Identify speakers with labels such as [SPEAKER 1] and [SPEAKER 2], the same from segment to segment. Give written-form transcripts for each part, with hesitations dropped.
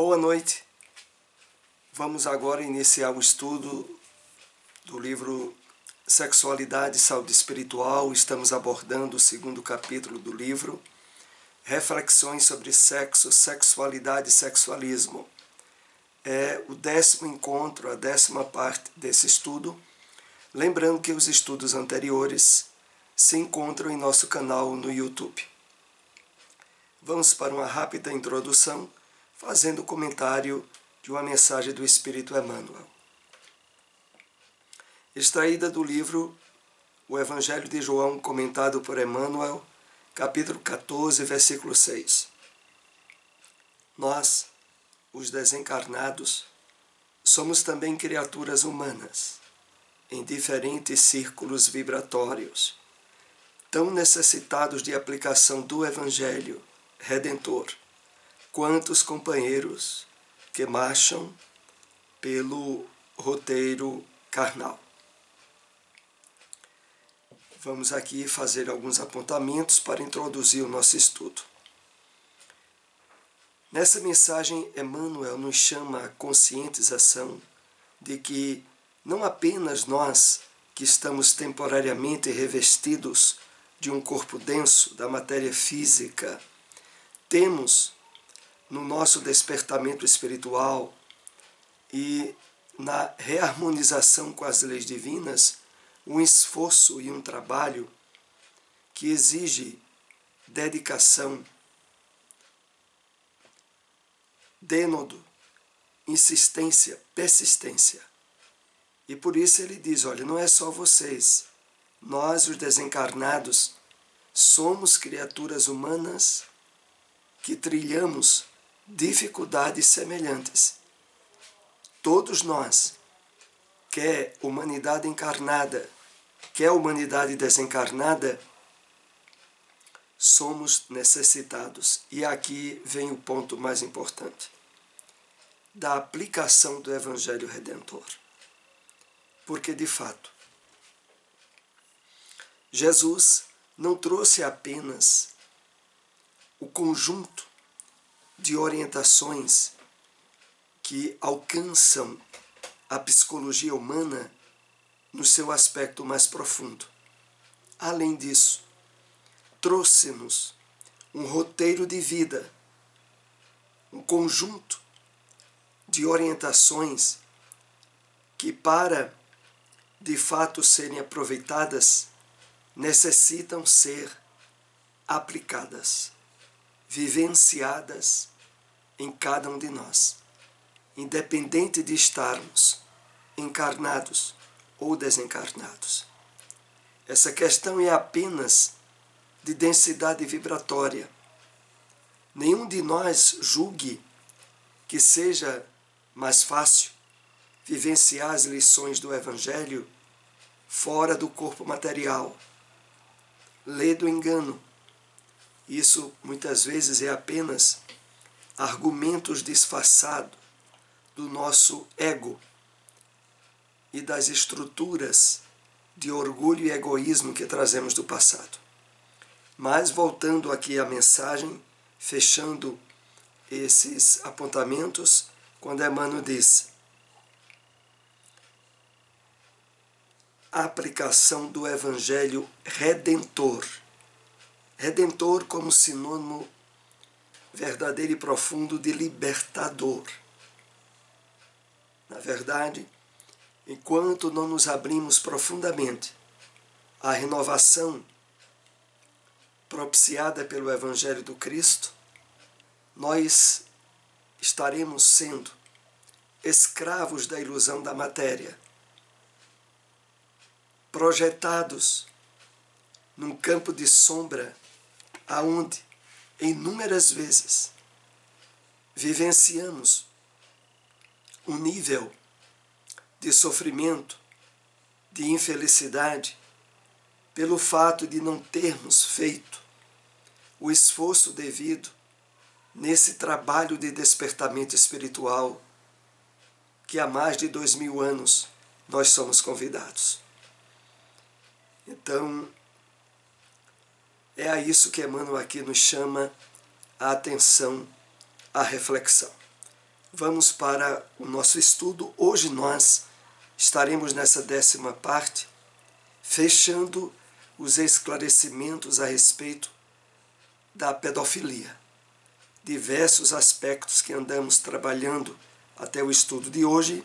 [SPEAKER 1] Boa noite. Vamos agora iniciar o estudo do livro Sexualidade e Saúde Espiritual. Estamos abordando o segundo capítulo do livro, Reflexões sobre Sexo, Sexualidade e Sexualismo. É o 10º encontro, a 10ª parte desse estudo. Lembrando que os estudos anteriores se encontram em nosso canal no YouTube. Vamos para uma rápida introdução, fazendo o comentário de uma mensagem do Espírito Emmanuel. Extraída do livro O Evangelho de João, comentado por Emmanuel, capítulo 14, versículo 6. Nós, os desencarnados, somos também criaturas humanas, em diferentes círculos vibratórios, tão necessitados de aplicação do Evangelho Redentor, quanto os companheiros que marcham pelo roteiro carnal. Vamos aqui fazer alguns apontamentos para introduzir o nosso estudo. Nessa mensagem, Emmanuel nos chama à conscientização de que não apenas nós, que estamos temporariamente revestidos de um corpo denso da matéria física, temos no nosso despertamento espiritual e na reharmonização com as leis divinas, um esforço e um trabalho que exige dedicação, dênodo, insistência, persistência. E por isso ele diz, olha, não é só vocês, nós os desencarnados somos criaturas humanas que trilhamos dificuldades semelhantes. Todos nós, quer humanidade encarnada, quer humanidade desencarnada, somos necessitados. E aqui vem o ponto mais importante, da aplicação do Evangelho Redentor. Porque, de fato, Jesus não trouxe apenas o conjunto de orientações que alcançam a psicologia humana no seu aspecto mais profundo. Além disso, trouxe-nos um roteiro de vida, um conjunto de orientações que, para de fato serem aproveitadas, necessitam ser aplicadas, vivenciadas em cada um de nós, independente de estarmos encarnados ou desencarnados. Essa questão é apenas de densidade vibratória. Nenhum de nós julgue que seja mais fácil vivenciar as lições do Evangelho fora do corpo material. Lê do engano. Isso muitas vezes é apenas argumentos disfarçados do nosso ego e das estruturas de orgulho e egoísmo que trazemos do passado. Mas voltando aqui à mensagem, fechando esses apontamentos, quando Emmanuel diz a aplicação do Evangelho Redentor. Redentor como sinônimo verdadeiro e profundo de libertador. Na verdade, enquanto não nos abrimos profundamente à renovação propiciada pelo Evangelho do Cristo, nós estaremos sendo escravos da ilusão da matéria, projetados num campo de sombra aonde, inúmeras vezes, vivenciamos um nível de sofrimento, de infelicidade, pelo fato de não termos feito o esforço devido nesse trabalho de despertamento espiritual que há mais de 2000 anos nós somos convidados. Então, é a isso que Emmanuel aqui nos chama a atenção, a reflexão. Vamos para o nosso estudo. Hoje nós estaremos nessa 10ª parte, fechando os esclarecimentos a respeito da pedofilia. Diversos aspectos que andamos trabalhando até o estudo de hoje,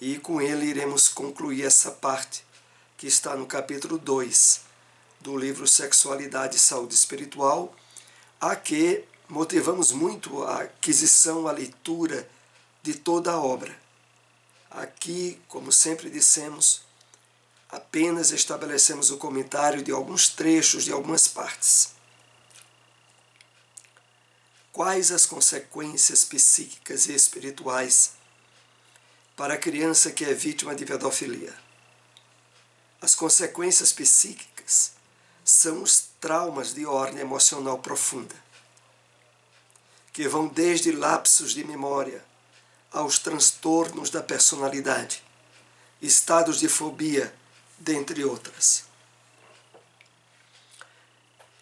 [SPEAKER 1] e com ele iremos concluir essa parte que está no capítulo 2 do livro Sexualidade e Saúde Espiritual, a que motivamos muito a aquisição, a leitura de toda a obra. Aqui, como sempre dissemos, apenas estabelecemos o comentário de alguns trechos, de algumas partes. Quais as consequências psíquicas e espirituais para a criança que é vítima de pedofilia? As consequências psíquicas são os traumas de ordem emocional profunda, que vão desde lapsos de memória aos transtornos da personalidade, estados de fobia, dentre outras.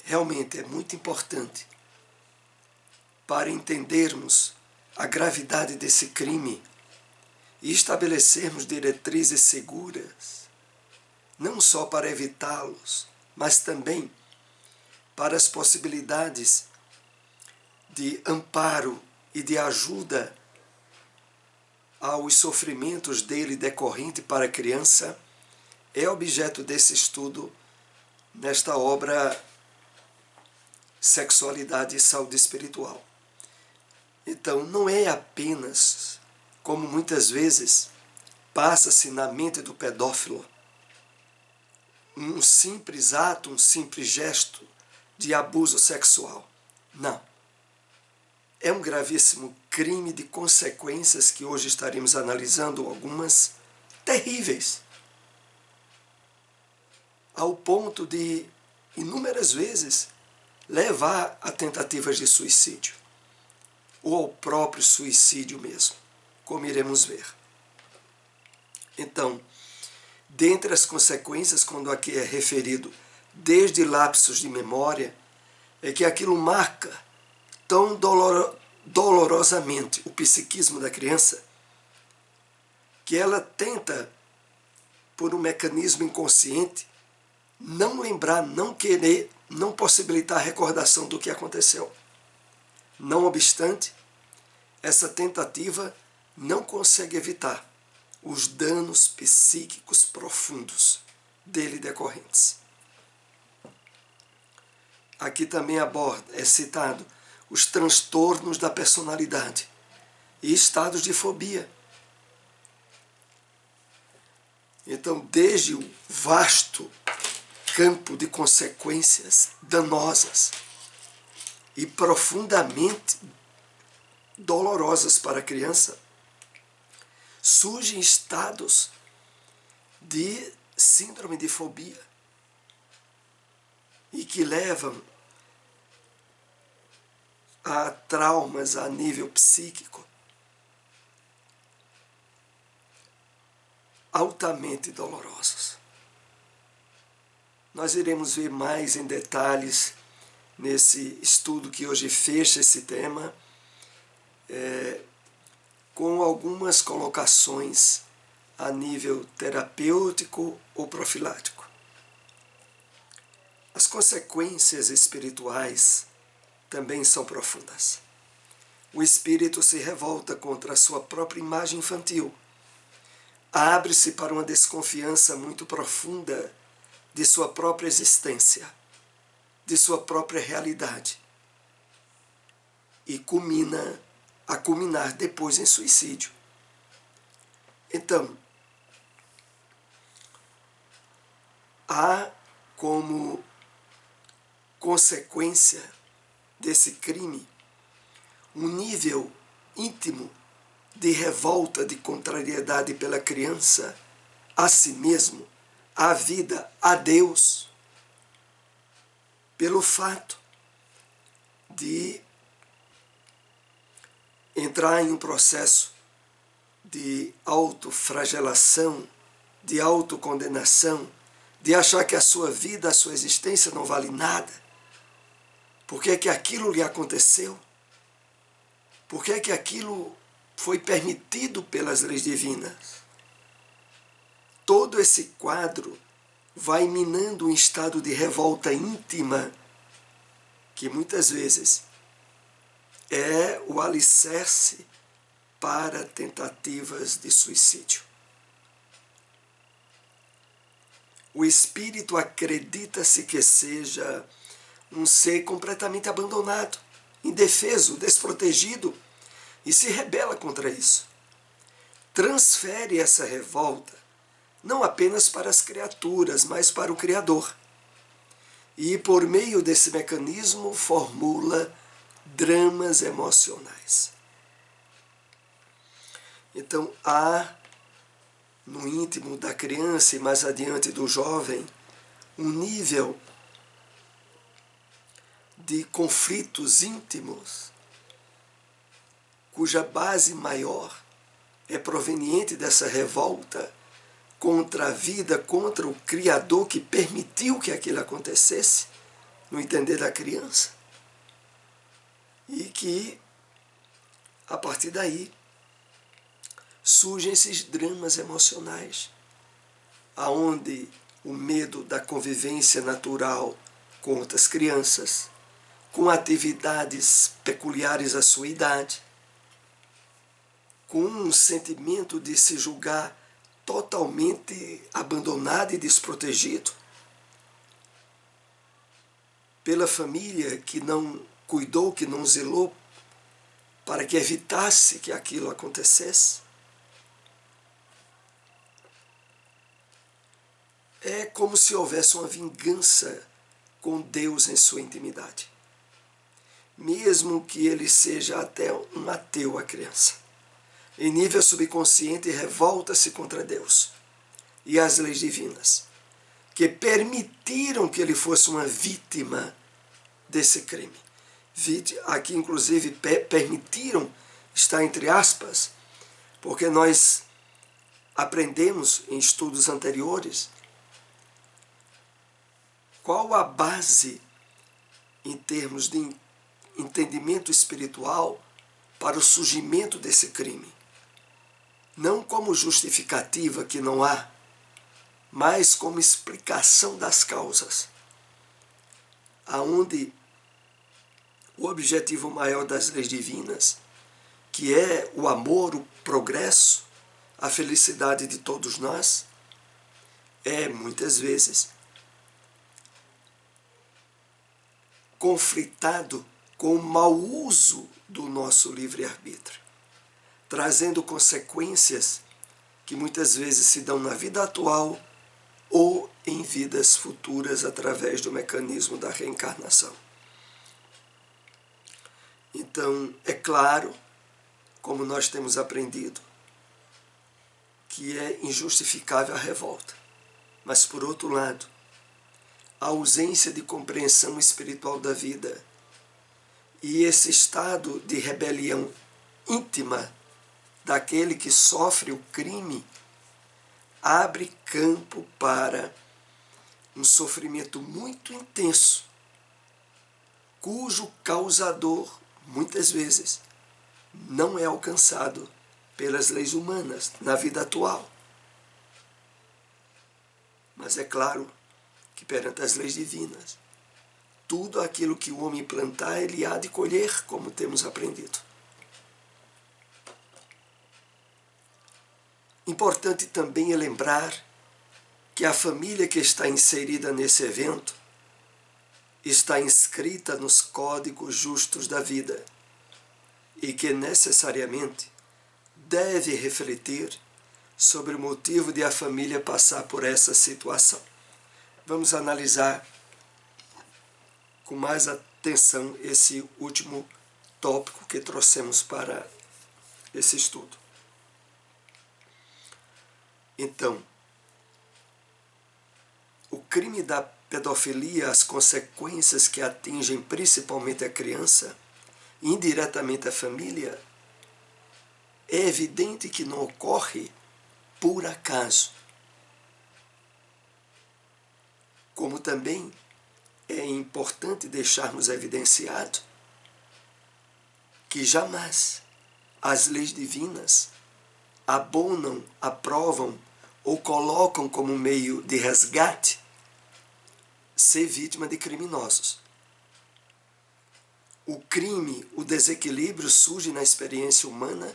[SPEAKER 1] Realmente é muito importante para entendermos a gravidade desse crime e estabelecermos diretrizes seguras, não só para evitá-los, mas também para as possibilidades de amparo e de ajuda aos sofrimentos dele decorrente para a criança, é objeto desse estudo nesta obra Sexualidade e Saúde Espiritual. Então, não é apenas, como muitas vezes passa-se na mente do pedófilo, um simples ato, um simples gesto de abuso sexual. Não. É um gravíssimo crime de consequências que hoje estaremos analisando, algumas terríveis, ao ponto de, inúmeras vezes, levar a tentativas de suicídio, ou ao próprio suicídio mesmo, como iremos ver. Então, dentre as consequências, quando aqui é referido desde lapsos de memória, é que aquilo marca tão dolorosamente o psiquismo da criança, que ela tenta, por um mecanismo inconsciente, não lembrar, não querer, não possibilitar a recordação do que aconteceu. Não obstante, essa tentativa não consegue evitar os danos psíquicos profundos dele decorrentes. Aqui também é citado os transtornos da personalidade e estados de fobia. Então, desde o vasto campo de consequências danosas e profundamente dolorosas para a criança, surgem estados de síndrome de fobia e que levam a traumas a nível psíquico altamente dolorosos. Nós iremos ver mais em detalhes nesse estudo que hoje fecha esse tema, com algumas colocações a nível terapêutico ou profilático. As consequências espirituais também são profundas. O espírito se revolta contra a sua própria imagem infantil, abre-se para uma desconfiança muito profunda de sua própria existência, de sua própria realidade, e culminar depois em suicídio. Então, há como consequência desse crime um nível íntimo de revolta, de contrariedade pela criança, a si mesmo, à vida, a Deus, pelo fato de entrar em um processo de autoflagelação, de autocondenação, de achar que a sua vida, a sua existência não vale nada. Por que é que aquilo lhe aconteceu? Por que é que aquilo foi permitido pelas leis divinas. Todo esse quadro vai minando um estado de revolta íntima que muitas vezes é o alicerce para tentativas de suicídio. O espírito acredita-se que seja um ser completamente abandonado, indefeso, desprotegido, e se rebela contra isso. Transfere essa revolta não apenas para as criaturas, mas para o Criador. E, por meio desse mecanismo, formula dramas emocionais. Então, há no íntimo da criança e mais adiante do jovem um nível de conflitos íntimos cuja base maior é proveniente dessa revolta contra a vida, contra o Criador que permitiu que aquilo acontecesse, no entender da criança, e que, a partir daí, surgem esses dramas emocionais, aonde o medo da convivência natural com outras crianças, com atividades peculiares à sua idade, com um sentimento de se julgar totalmente abandonado e desprotegido pela família que não cuidou, que não zelou para que evitasse que aquilo acontecesse. É como se houvesse uma vingança com Deus em sua intimidade. Mesmo que ele seja até um ateu, a criança. Em nível subconsciente, revolta-se contra Deus e as leis divinas, que permitiram que ele fosse uma vítima desse crime. Aqui, inclusive, permitiram, está entre aspas, porque nós aprendemos em estudos anteriores qual a base em termos de entendimento espiritual para o surgimento desse crime. Não como justificativa, que não há, mas como explicação das causas, aonde o objetivo maior das leis divinas, que é o amor, o progresso, a felicidade de todos nós, é muitas vezes conflitado com o mau uso do nosso livre-arbítrio, trazendo consequências que muitas vezes se dão na vida atual ou em vidas futuras através do mecanismo da reencarnação. Então, é claro, como nós temos aprendido, que é injustificável a revolta. Mas, por outro lado, a ausência de compreensão espiritual da vida e esse estado de rebelião íntima daquele que sofre o crime abre campo para um sofrimento muito intenso, cujo causador, muitas vezes, não é alcançado pelas leis humanas na vida atual. Mas é claro que perante as leis divinas, tudo aquilo que o homem plantar, ele há de colher, como temos aprendido. Importante também é lembrar que a família que está inserida nesse evento está inscrita nos códigos justos da vida e que necessariamente deve refletir sobre o motivo de a família passar por essa situação. Vamos analisar com mais atenção esse último tópico que trouxemos para esse estudo. Então, o crime da pedofilia, as consequências que atingem principalmente a criança, indiretamente a família, é evidente que não ocorre por acaso. Como também é importante deixarmos evidenciado que jamais as leis divinas, abonam, aprovam ou colocam como meio de resgate ser vítima de criminosos. O crime, o desequilíbrio surge na experiência humana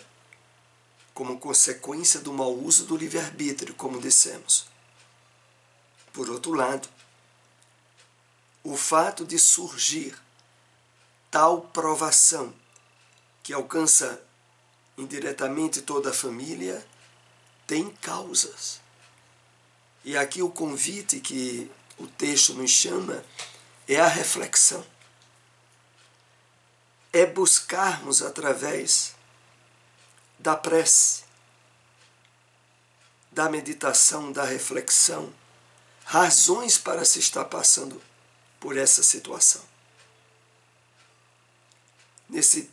[SPEAKER 1] como consequência do mau uso do livre-arbítrio, como dissemos. Por outro lado, o fato de surgir tal provação que alcança indiretamente toda a família tem causas. E aqui o convite que o texto nos chama é a reflexão. É buscarmos através da prece, da meditação, da reflexão, razões para se estar passando por essa situação. Nesse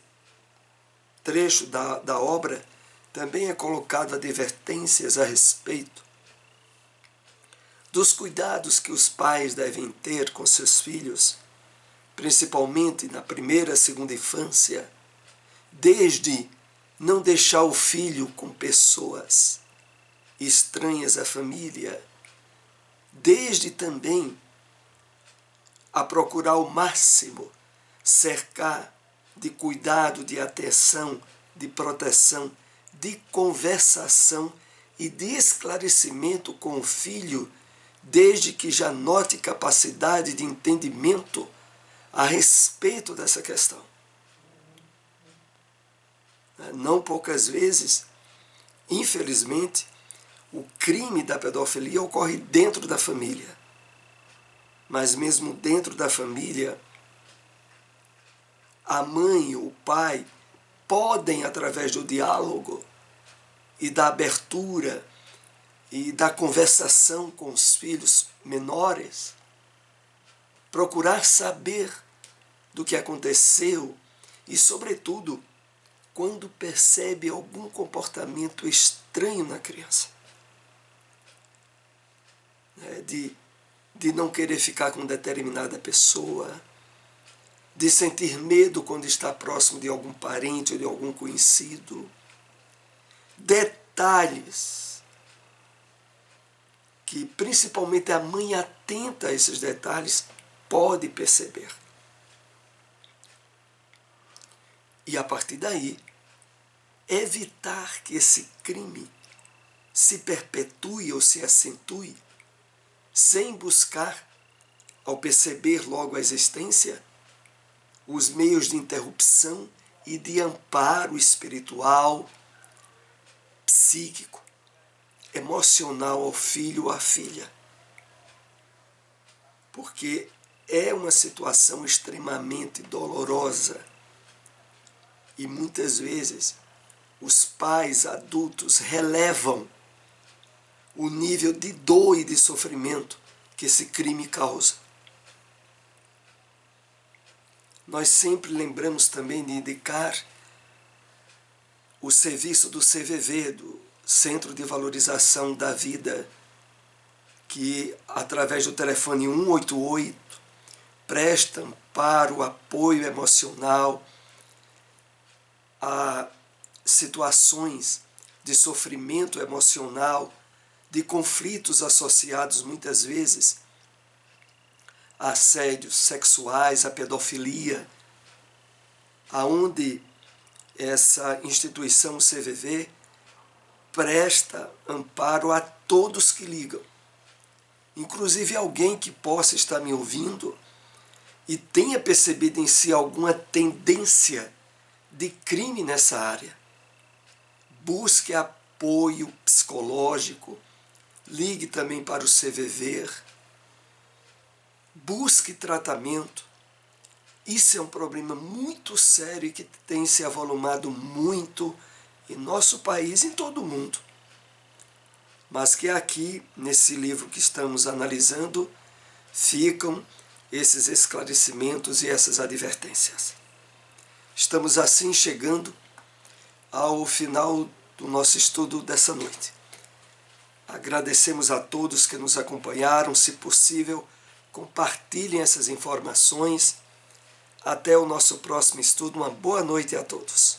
[SPEAKER 1] trecho da obra também é colocado advertências a respeito dos cuidados que os pais devem ter com seus filhos, principalmente na primeira e segunda infância, desde não deixar o filho com pessoas estranhas à família, desde também a procurar ao máximo cercar de cuidado, de atenção, de proteção, de conversação e de esclarecimento com o filho, desde que já note capacidade de entendimento a respeito dessa questão. Não poucas vezes, infelizmente, o crime da pedofilia ocorre dentro da família. Mas mesmo dentro da família, a mãe ou o pai podem, através do diálogo e da abertura e da conversação com os filhos menores, procurar saber do que aconteceu e, sobretudo, quando percebe algum comportamento estranho na criança. De não querer ficar com determinada pessoa, de sentir medo quando está próximo de algum parente ou de algum conhecido. Detalhes que principalmente a mãe atenta a esses detalhes pode perceber. E a partir daí, evitar que esse crime se perpetue ou se acentue, sem buscar, ao perceber logo a existência, os meios de interrupção e de amparo espiritual, psíquico, emocional ao filho ou à filha. Porque é uma situação extremamente dolorosa e muitas vezes os pais adultos relevam o nível de dor e de sofrimento que esse crime causa. Nós sempre lembramos também de indicar o serviço do CVV, do Centro de Valorização da Vida, que através do telefone 188 presta amparo, apoio emocional a situações de sofrimento emocional, de conflitos associados muitas vezes a assédios sexuais, a pedofilia, aonde essa instituição CVV presta amparo a todos que ligam. Inclusive alguém que possa estar me ouvindo e tenha percebido em si alguma tendência de crime nessa área. Busque apoio psicológico, ligue também para o CVV, busque tratamento. Isso é um problema muito sério e que tem se avolumado muito em nosso país e em todo o mundo. Mas que aqui, nesse livro que estamos analisando, ficam esses esclarecimentos e essas advertências. Estamos assim chegando ao final do nosso estudo dessa noite. Agradecemos a todos que nos acompanharam. Se possível, compartilhem essas informações. Até o nosso próximo estudo. Uma boa noite a todos.